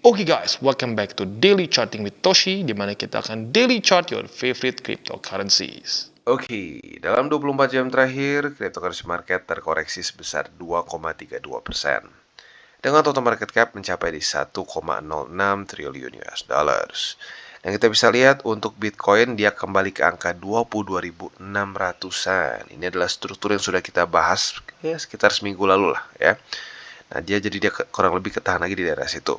Oke guys, welcome back to Daily Charting with Toshi, di mana kita akan daily chart your favorite cryptocurrencies. Oke, dalam 24 jam terakhir, cryptocurrency market terkoreksi sebesar 2,32%. Dengan total market cap mencapai di 1,06 triliun US dollars. Dan kita bisa lihat untuk Bitcoin dia kembali ke angka 22.600-an. Ini adalah struktur yang sudah kita bahas ya sekitar seminggu lalu lah ya. Nah, dia kurang lebih ketahan lagi di daerah situ.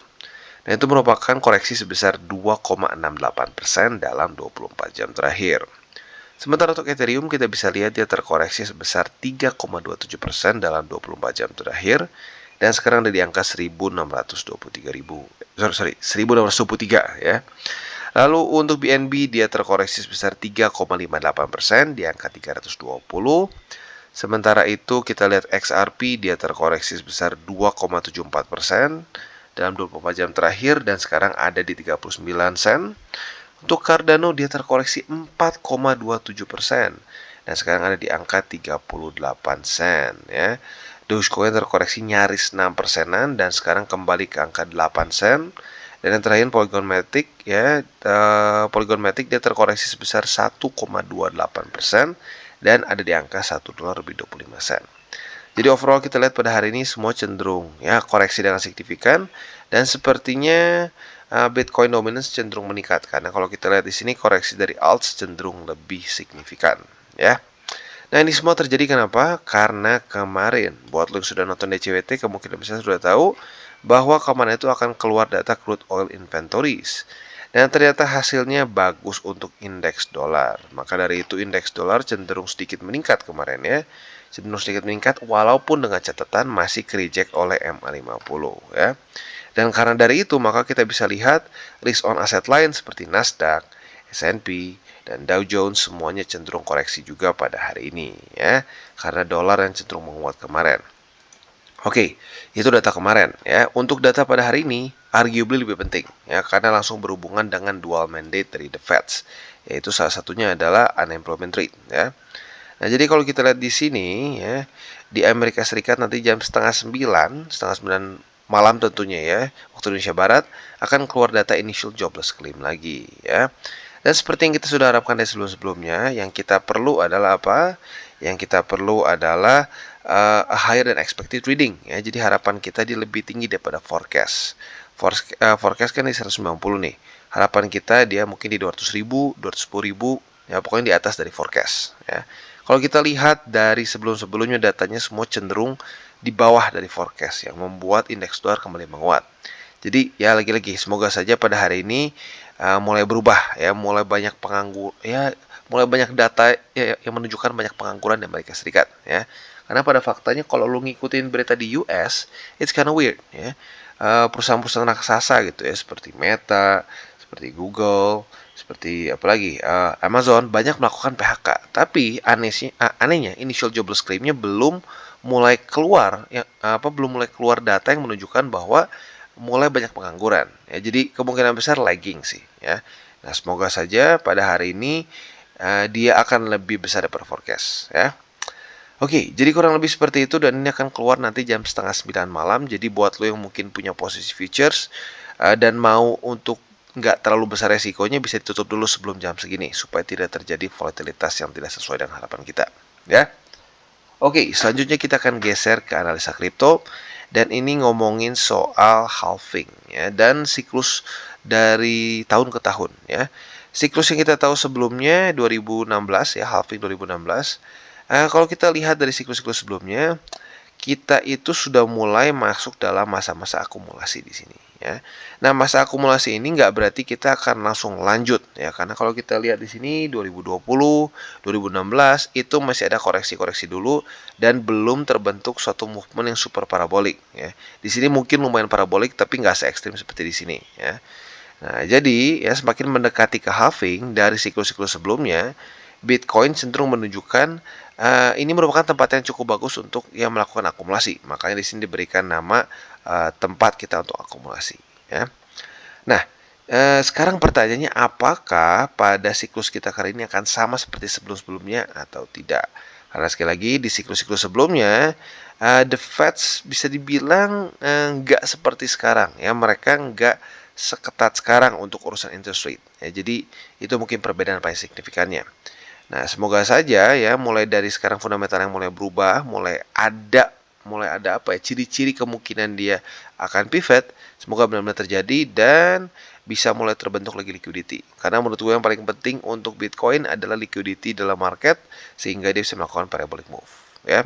Dan itu merupakan koreksi sebesar 2,68% dalam 24 jam terakhir. Sementara untuk Ethereum kita bisa lihat dia terkoreksi sebesar 3,27% dalam 24 jam terakhir dan sekarang ada di angka 1623 ya. Lalu untuk BNB dia terkoreksi sebesar 3,58% di angka 320. Sementara itu kita lihat XRP dia terkoreksi sebesar 2,74% dalam 24 jam terakhir dan sekarang ada di 39 sen. Untuk Cardano dia terkoreksi 4,27% dan sekarang ada di angka 38 sen ya. Dogecoin terkoreksi nyaris 6 persenan dan sekarang kembali ke angka 8 sen. Dan yang terakhir Polygon Matic ya, Polygon Matic dia terkoreksi sebesar 1,28% dan ada di angka 1 dolar lebih 25 sen. Jadi overall kita lihat pada hari ini semua cenderung ya koreksi dengan signifikan dan sepertinya Bitcoin dominance cenderung meningkat karena kalau kita lihat di sini koreksi dari alts cenderung lebih signifikan ya. Nah ini semua terjadi kenapa? Karena kemarin buat lo yang sudah nonton DCWT kemungkinan besar sudah tahu bahwa kemarin itu akan keluar data crude oil inventories. Dan ternyata hasilnya bagus untuk indeks dolar. Maka dari itu indeks dolar cenderung sedikit meningkat kemarin ya. Cenderung sedikit meningkat walaupun dengan catatan masih reject oleh MA50 ya. Dan karena dari itu maka kita bisa lihat risk on asset lain seperti Nasdaq, S&P, dan Dow Jones semuanya cenderung koreksi juga pada hari ini ya. Karena dolar yang cenderung menguat kemarin. Oke, itu data kemarin ya. Untuk data pada hari ini arguably lebih penting ya karena langsung berhubungan dengan dual mandate dari the Fed, yaitu salah satunya adalah unemployment rate ya. Nah, jadi kalau kita lihat di sini ya, di Amerika Serikat nanti jam setengah 9 malam tentunya ya, waktu Indonesia Barat akan keluar data initial jobless claim lagi ya. Dan seperti yang kita sudah harapkan dari sebelum-sebelumnya, yang kita perlu adalah apa? Yang kita perlu adalah a higher than expected reading ya. Jadi harapan kita dia lebih tinggi daripada forecast. Forecast kan di 190 nih. Harapan kita dia mungkin di 200.000, 210.000, ya pokoknya di atas dari forecast ya. Kalau kita lihat dari sebelum-sebelumnya datanya semua cenderung di bawah dari forecast yang membuat indeks dolar kembali menguat. Jadi ya lagi-lagi semoga saja pada hari ini mulai berubah ya, mulai banyak data ya, yang menunjukkan banyak pengangguran di Amerika Serikat ya. Karena pada faktanya kalau lu ngikutin berita di US, it's kind of weird ya. Perusahaan-perusahaan raksasa gitu ya seperti Meta, seperti Google, seperti apalagi Amazon banyak melakukan PHK. Tapi anehnya initial jobless claim-nya belum mulai keluar belum mulai keluar data yang menunjukkan bahwa mulai banyak pengangguran ya. Jadi kemungkinan besar lagging sih ya. Nah, semoga saja pada hari ini dia akan lebih besar daripada forecast ya. Oke, jadi kurang lebih seperti itu dan ini akan keluar nanti jam setengah 9 malam. Jadi buat lo yang mungkin punya posisi futures dan mau untuk nggak terlalu besar resikonya bisa ditutup dulu sebelum jam segini supaya tidak terjadi volatilitas yang tidak sesuai dengan harapan kita ya. Oke, selanjutnya kita akan geser ke analisa kripto dan ini ngomongin soal halving ya dan siklus dari tahun ke tahun ya. Siklus yang kita tahu sebelumnya 2016 ya, halving 2016. Kalau kita lihat dari siklus-siklus sebelumnya, kita itu sudah mulai masuk dalam masa-masa akumulasi di sini ya. Nah, masa akumulasi ini nggak berarti kita akan langsung lanjut ya, karena kalau kita lihat di sini 2020, 2016 itu masih ada koreksi-koreksi dulu dan belum terbentuk suatu movement yang super parabolik ya. Di sini mungkin lumayan parabolik tapi nggak se-ekstrim seperti di sini ya. Nah, jadi ya semakin mendekati ke halving dari siklus-siklus sebelumnya, Bitcoin cenderung menunjukkan ini merupakan tempat yang cukup bagus untuk yang melakukan akumulasi. Makanya di sini diberikan nama tempat kita untuk akumulasi. Ya. Nah, sekarang pertanyaannya apakah pada siklus kita kali ini akan sama seperti sebelum-sebelumnya atau tidak? Karena sekali lagi di siklus-siklus sebelumnya, the Fed bisa dibilang nggak seperti sekarang ya, mereka nggak seketat sekarang untuk urusan interest rate. Ya, jadi itu mungkin perbedaan paling signifikannya. Nah, semoga saja ya mulai dari sekarang fundamental yang mulai berubah, mulai ada apa ya, ciri-ciri kemungkinan dia akan pivot, semoga benar-benar terjadi dan bisa mulai terbentuk lagi liquidity. Karena menurut gue yang paling penting untuk Bitcoin adalah liquidity dalam market sehingga dia bisa melakukan parabolic move, ya.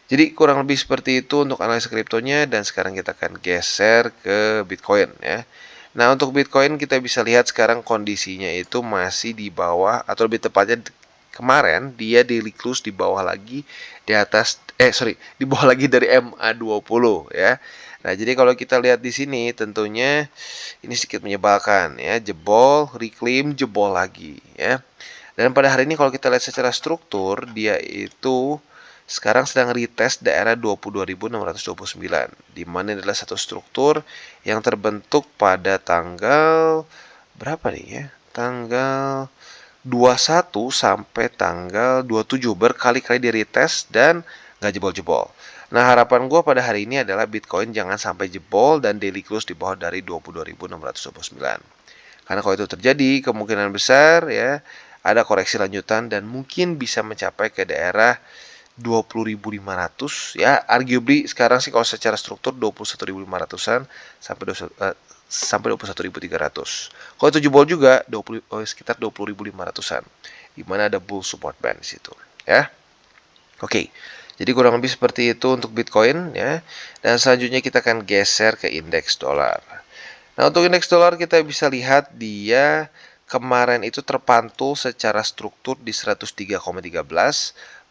Jadi kurang lebih seperti itu untuk analisa kriptonya dan sekarang kita akan geser ke Bitcoin ya. Nah, untuk Bitcoin kita bisa lihat sekarang kondisinya itu masih di bawah atau lebih tepatnya kemarin dia daily close di bawah lagi di atas di bawah lagi dari MA20 ya. Nah, jadi kalau kita lihat di sini tentunya ini sedikit menyebalkan ya, jebol, reclaim, jebol lagi ya. Dan pada hari ini kalau kita lihat secara struktur dia itu sekarang sedang retest daerah 22.629 di mana adalah satu struktur yang terbentuk pada tanggal berapa nih ya? Tanggal 21 sampai tanggal 27 berkali-kali di retest dan nggak jebol-jebol. Nah, harapan gue pada hari ini adalah Bitcoin jangan sampai jebol dan daily close di bawah dari 22.629. Karena kalau itu terjadi, kemungkinan besar ya ada koreksi lanjutan dan mungkin bisa mencapai ke daerah 20.500 ya. Arguably sekarang sih kalau secara struktur 21.500-an sampai 21.300. Kalau itu jebol juga sekitar 20.500-an. Di mana ada bull support band di situ, ya. Oke. Jadi kurang lebih seperti itu untuk Bitcoin ya. Dan selanjutnya kita akan geser ke indeks dolar. Nah, untuk indeks dolar kita bisa lihat dia kemarin itu terpantul secara struktur di 103,13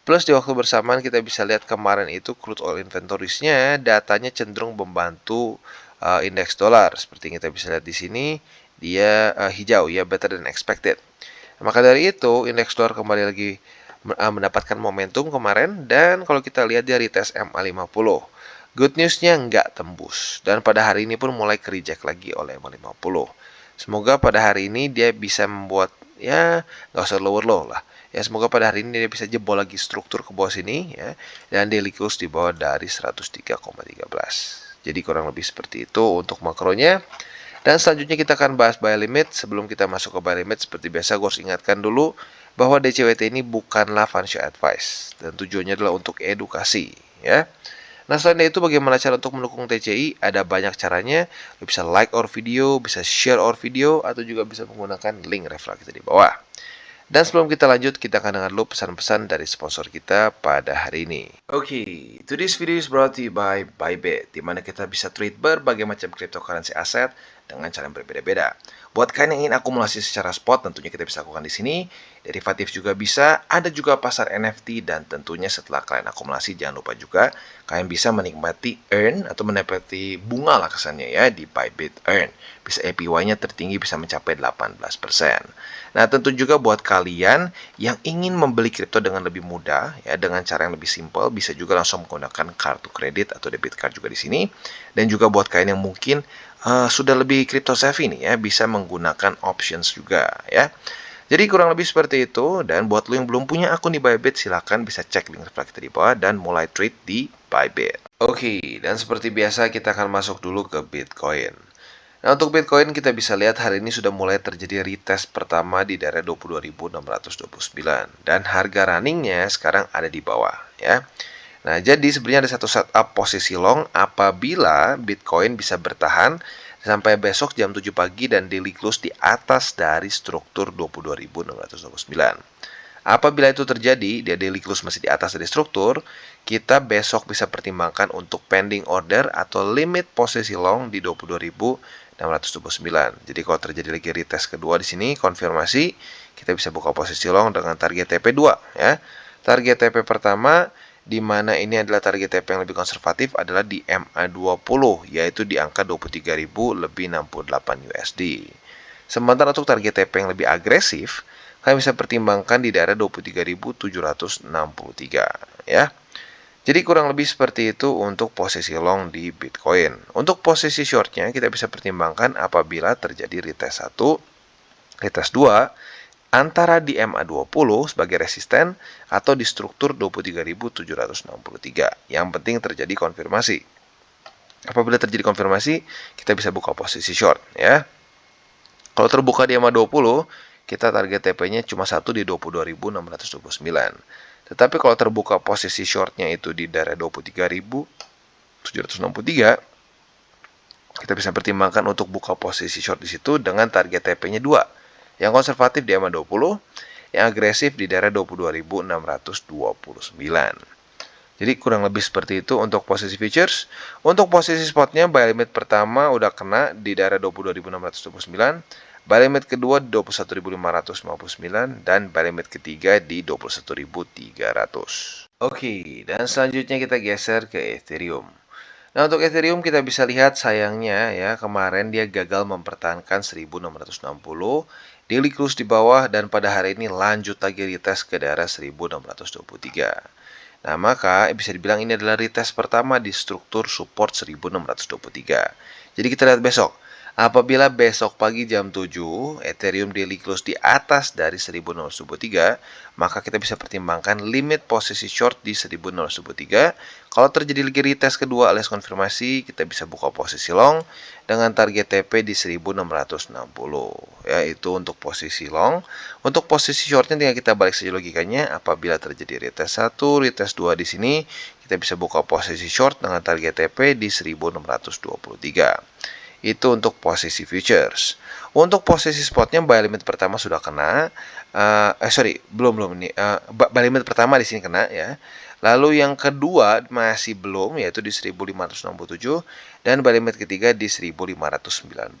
plus di waktu bersamaan kita bisa lihat kemarin itu crude oil inventoriesnya datanya cenderung membantu indeks dolar seperti yang kita bisa lihat di sini dia hijau ya, better than expected. Maka dari itu indeks dolar kembali lagi mendapatkan momentum kemarin dan kalau kita lihat dia retest MA50. Good newsnya nggak tembus dan pada hari ini pun mulai ke-reject lagi oleh MA50. Semoga pada hari ini dia bisa membuat ya nggak usah lower low lah. Ya semoga pada hari ini dia bisa jebol lagi struktur ke bawah sini ya dan daily close di bawah dari 103,13. Jadi kurang lebih seperti itu untuk makronya. Dan selanjutnya kita akan bahas buy limit. Sebelum kita masuk ke buy limit, seperti biasa gue harus ingatkan dulu bahwa DCWT ini bukanlah financial advice dan tujuannya adalah untuk edukasi ya. Nah, selain itu bagaimana cara untuk mendukung TCI? Ada banyak caranya. Lo bisa like our video, bisa share our video, atau juga bisa menggunakan link referral kita di bawah. Dan sebelum kita lanjut, kita akan dengar dulu pesan-pesan dari sponsor kita pada hari ini. Oke, today's video is brought to you by Bybit, di mana kita bisa trade berbagai macam cryptocurrency aset dengan cara yang berbeda-beda. Buat kalian yang ingin akumulasi secara spot, tentunya kita bisa lakukan di sini. Derivatif juga bisa, ada juga pasar NFT, dan tentunya setelah kalian akumulasi, jangan lupa juga kalian bisa menikmati earn atau menikmati bunga lah kesannya ya di Bybit Earn. Bisa APY-nya tertinggi bisa mencapai 18%. Nah, tentu juga buat kalian yang ingin membeli kripto dengan lebih mudah ya dengan cara yang lebih simpel, bisa juga langsung menggunakan kartu kredit atau debit card juga di sini. Dan juga buat kalian yang mungkin sudah lebih crypto savvy nih ya, bisa menggunakan options juga ya. Jadi kurang lebih seperti itu. Dan buat lo yang belum punya akun di Bybit, silahkan bisa cek link referral kita di bawah dan mulai trade di Bybit. Oke, dan seperti biasa kita akan masuk dulu ke Bitcoin. Nah, untuk Bitcoin kita bisa lihat hari ini sudah mulai terjadi retest pertama di daerah 22.629 dan harga runningnya sekarang ada di bawah ya. Nah, jadi sebenarnya ada satu setup posisi long apabila Bitcoin bisa bertahan sampai besok jam 7 pagi dan daily close di atas dari struktur 22.629. Apabila itu terjadi, dia daily close masih di atas dari struktur, kita besok bisa pertimbangkan untuk pending order atau limit posisi long di 22.629. Jadi kalau terjadi lagi retest kedua di sini, konfirmasi, kita bisa buka posisi long dengan target TP2 ya. Target TP pertama di mana ini adalah target TP yang lebih konservatif adalah di MA20 yaitu di angka 23.000 lebih 68 USD. Sementara untuk target TP yang lebih agresif, kalian bisa pertimbangkan di daerah 23.763 ya. Jadi kurang lebih seperti itu untuk posisi long di Bitcoin. Untuk posisi shortnya kita bisa pertimbangkan apabila terjadi retest 1, retest 2, antara di MA20 sebagai resisten atau di struktur 23.763. Yang penting terjadi konfirmasi. Apabila terjadi konfirmasi, kita bisa buka posisi short ya. Kalau terbuka di MA20, kita target TP-nya cuma satu di 22.629. Tetapi kalau terbuka posisi shortnya itu di daerah 23.763, kita bisa pertimbangkan untuk buka posisi short di situ dengan target TP-nya 2. Yang konservatif di MA20, yang agresif di daerah 22.629. Jadi kurang lebih seperti itu untuk posisi futures. Untuk posisi spotnya, buy limit pertama udah kena di daerah 22.629, buy limit kedua di 21.559, dan buy limit ketiga di 21.300. Oke, dan selanjutnya kita geser ke Ethereum. Nah, untuk Ethereum kita bisa lihat sayangnya ya, kemarin dia gagal mempertahankan 1660, daily close di bawah, dan pada hari ini lanjut lagi retest ke daerah 1623. Nah, maka bisa dibilang ini adalah retest pertama di struktur support 1623. Jadi kita lihat besok. Apabila besok pagi jam 7 Ethereum daily close di atas dari 1623, maka kita bisa pertimbangkan limit posisi short di 1623. Kalau terjadi lagi retest kedua alias konfirmasi, kita bisa buka posisi long dengan target TP di 1660. Ya, itu untuk posisi long. Untuk posisi shortnya tinggal kita balik saja logikanya. Apabila terjadi retest 1, retest 2 di sini, kita bisa buka posisi short dengan target TP di 1623. Itu untuk posisi futures. Untuk posisi spotnya buy limit pertama sudah kena. Belum ini. Buy limit pertama di sini kena ya. Lalu yang kedua masih belum, yaitu di 1567, dan buy limit ketiga di 1519.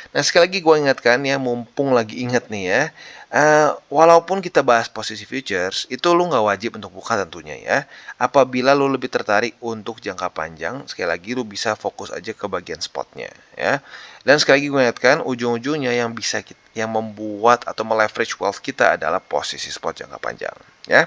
Nah, sekali lagi gue ingatkan ya, mumpung lagi ingat nih ya, walaupun kita bahas posisi futures, itu lu nggak wajib untuk buka tentunya ya. Apabila lu lebih tertarik untuk jangka panjang, sekali lagi lu bisa fokus aja ke bagian spotnya ya. Dan sekali lagi gue ingatkan, ujung-ujungnya yang membuat atau meleverage wealth kita adalah posisi spot jangka panjang ya.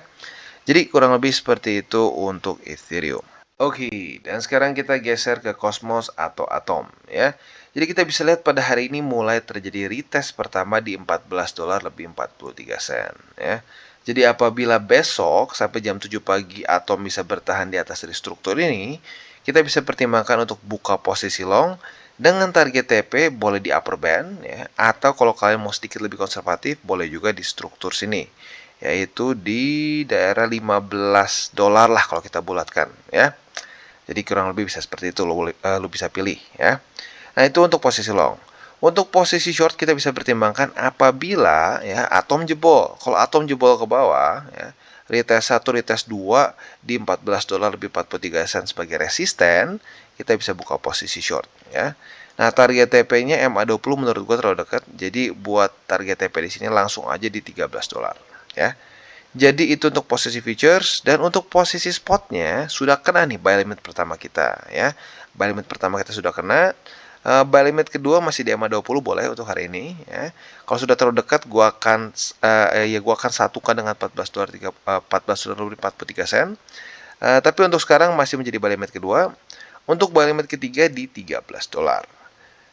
Jadi kurang lebih seperti itu untuk Ethereum. Oke, dan sekarang kita geser ke Cosmos atau Atom ya. Jadi kita bisa lihat pada hari ini mulai terjadi retest pertama di $14 lebih 43 sen ya. Jadi apabila besok sampai jam 7 pagi Atom bisa bertahan di atas dari struktur ini, kita bisa pertimbangkan untuk buka posisi long dengan target TP boleh di upper band ya, atau kalau kalian mau sedikit lebih konservatif boleh juga di struktur sini, yaitu di daerah $15 lah kalau kita bulatkan ya. Jadi kurang lebih bisa seperti itu, lu bisa pilih ya. Nah, itu untuk posisi long. Untuk posisi short kita bisa pertimbangkan apabila ya Atom jebol. Kalau Atom jebol ke bawah ya, retest 1, retest 2 di $14 lebih 43 sen sebagai resisten, kita bisa buka posisi short ya. Nah, target TP-nya MA20 menurut gua terlalu dekat. Jadi buat target TP di sini langsung aja di $13 ya. Jadi itu untuk posisi futures, dan untuk posisi spotnya sudah kena nih buy limit pertama kita ya. Buy limit pertama kita sudah kena. Buy limit kedua masih di MA20 boleh untuk hari ini ya. Kalau sudah terlalu dekat gua akan satukan dengan $14.43. Tapi untuk sekarang masih menjadi buy limit kedua. Untuk buy limit ketiga di $13.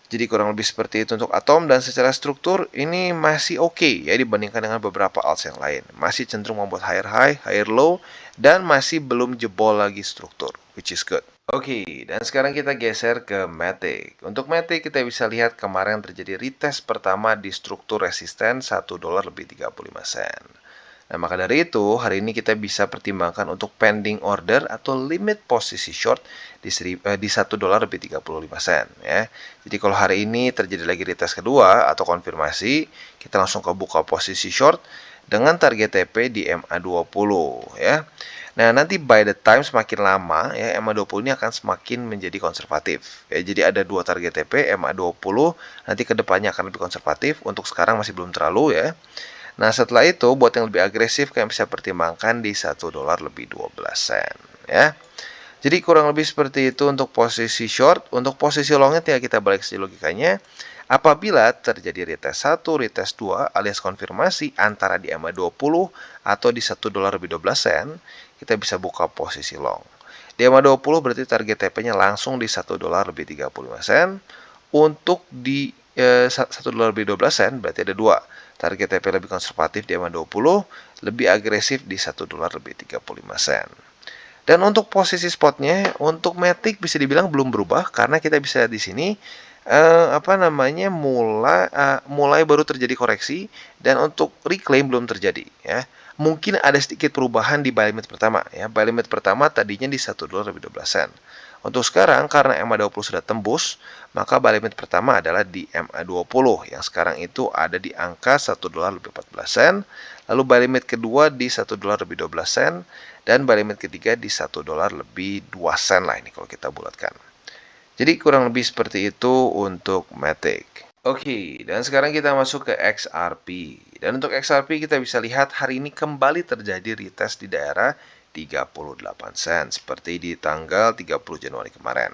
Jadi kurang lebih seperti itu untuk Atom, dan secara struktur ini masih oke ya dibandingkan dengan beberapa alts yang lain. Masih cenderung membuat higher high, higher low, dan masih belum jebol lagi struktur, which is good. Oke, dan sekarang kita geser ke Matic. Untuk Matic kita bisa lihat kemarin terjadi retest pertama di struktur resisten $1 lebih 35 sen. Nah, maka dari itu, hari ini kita bisa pertimbangkan untuk pending order atau limit posisi short di $1 lebih 35 sen ya. Jadi kalau hari ini terjadi lagi retest kedua atau konfirmasi, kita langsung ke buka posisi short dengan target TP di MA20 ya. Nah, nanti by the time semakin lama ya, MA20 ini akan semakin menjadi konservatif ya. Jadi ada dua target TP, MA20 nanti kedepannya akan lebih konservatif. Untuk sekarang masih belum terlalu ya. Nah, setelah itu buat yang lebih agresif kalian bisa pertimbangkan di $1 lebih 12 sen ya. Jadi kurang lebih seperti itu untuk posisi short. Untuk posisi longnya tinggal kita balik saja logikanya. Apabila terjadi retest 1, retest 2 alias konfirmasi antara di MA20 atau di $1 lebih 12 sen, kita bisa buka posisi long. Di MA20 berarti target TP-nya langsung di $1 lebih 35 sen. Untuk di $1 lebih 12 sen berarti ada dua. target TP lebih konservatif di EMA20, lebih agresif di $1 lebih 35 sen. Dan untuk posisi spotnya, untuk Matic bisa dibilang belum berubah karena kita bisa lihat di sini mulai baru terjadi koreksi, dan untuk reclaim belum terjadi ya. Mungkin ada sedikit perubahan di buy limit pertama ya. Buy limit pertama tadinya di $1 lebih 12 sen. Untuk sekarang karena EMA20 sudah tembus, maka buy limit pertama adalah di EMA20 yang sekarang itu ada di angka $1 lebih 14 sen. Lalu buy limit kedua di $1 lebih 12 sen, dan buy limit ketiga di $1 lebih 2 sen lah ini kalau kita bulatkan. Jadi kurang lebih seperti itu untuk Matic. Oke, dan sekarang kita masuk ke XRP. Dan untuk XRP kita bisa lihat hari ini kembali terjadi retest di daerah 38 sen seperti di tanggal 30 Januari kemarin.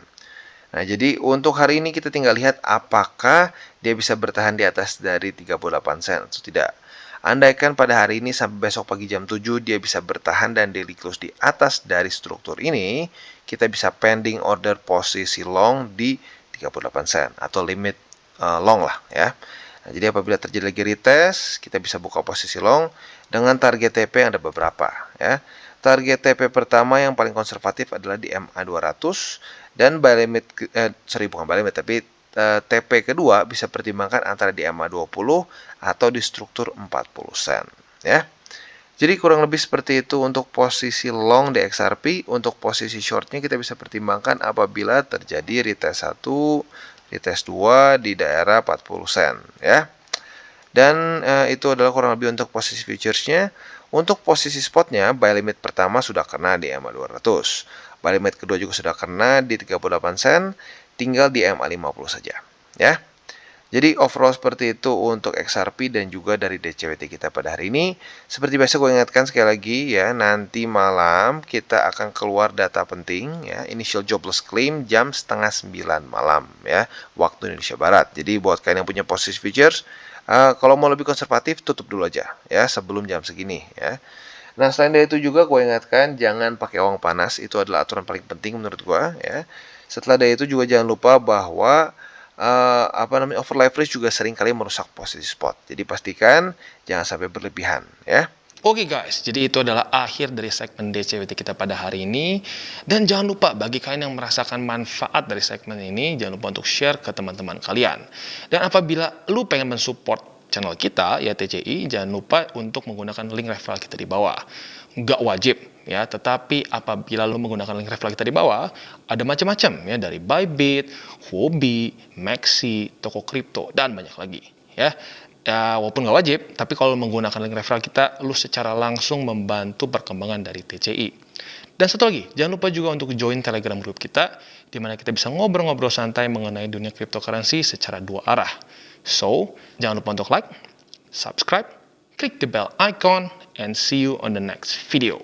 Nah, jadi untuk hari ini kita tinggal lihat apakah dia bisa bertahan di atas dari 38 sen atau tidak. Andaikan pada hari ini sampai besok pagi jam 7 dia bisa bertahan dan daily close di atas dari struktur ini, kita bisa pending order posisi long di 38 sen atau limit long lah ya. Nah, jadi apabila terjadi lagi retest, kita bisa buka posisi long dengan target TP yang ada beberapa ya. Target TP pertama yang paling konservatif adalah di MA200, dan buy limit bukan buy limit tapi TP kedua bisa pertimbangkan antara di MA20 atau di struktur 40 sen ya. Jadi kurang lebih seperti itu untuk posisi long di XRP. Untuk posisi shortnya kita bisa pertimbangkan apabila terjadi retest 1, retest 2 di daerah 40 sen ya. Dan itu adalah kurang lebih untuk posisi futuresnya. Untuk posisi spotnya, buy limit pertama sudah kena di MA200. Buy limit kedua juga sudah kena di 38 sen, tinggal di MA50 saja ya. Jadi overall seperti itu untuk XRP dan juga dari DCWT kita pada hari ini. Seperti biasa gue ingatkan sekali lagi ya, nanti malam kita akan keluar data penting ya, initial jobless claim jam 8:30 malam ya, waktu Indonesia Barat. Jadi buat kalian yang punya posisi futures, kalau mau lebih konservatif tutup dulu aja ya sebelum jam segini ya. Nah, selain dari itu juga gue ingatkan jangan pakai uang panas, itu adalah aturan paling penting menurut gue ya. Setelah dari itu juga jangan lupa bahwa over leverage juga sering kali merusak posisi spot. Jadi pastikan jangan sampai berlebihan ya. Oke guys, jadi itu adalah akhir dari segmen DCWT kita pada hari ini. Dan jangan lupa bagi kalian yang merasakan manfaat dari segmen ini, jangan lupa untuk share ke teman-teman kalian. Dan apabila lu pengen mensupport channel kita, ya TCI, jangan lupa untuk menggunakan link referral kita di bawah. Nggak wajib ya, tetapi apabila lu menggunakan link referral kita di bawah, ada macam-macam ya, dari Bybit, Huobi, Maxi, toko kripto, dan banyak lagi ya. Ya, walaupun nggak wajib, tapi kalau menggunakan link referral kita, lu secara langsung membantu perkembangan dari TCI. Dan satu lagi, jangan lupa juga untuk join Telegram group kita, di mana kita bisa ngobrol-ngobrol santai mengenai dunia cryptocurrency secara dua arah. So, jangan lupa untuk like, subscribe, click the bell icon, and see you on the next video.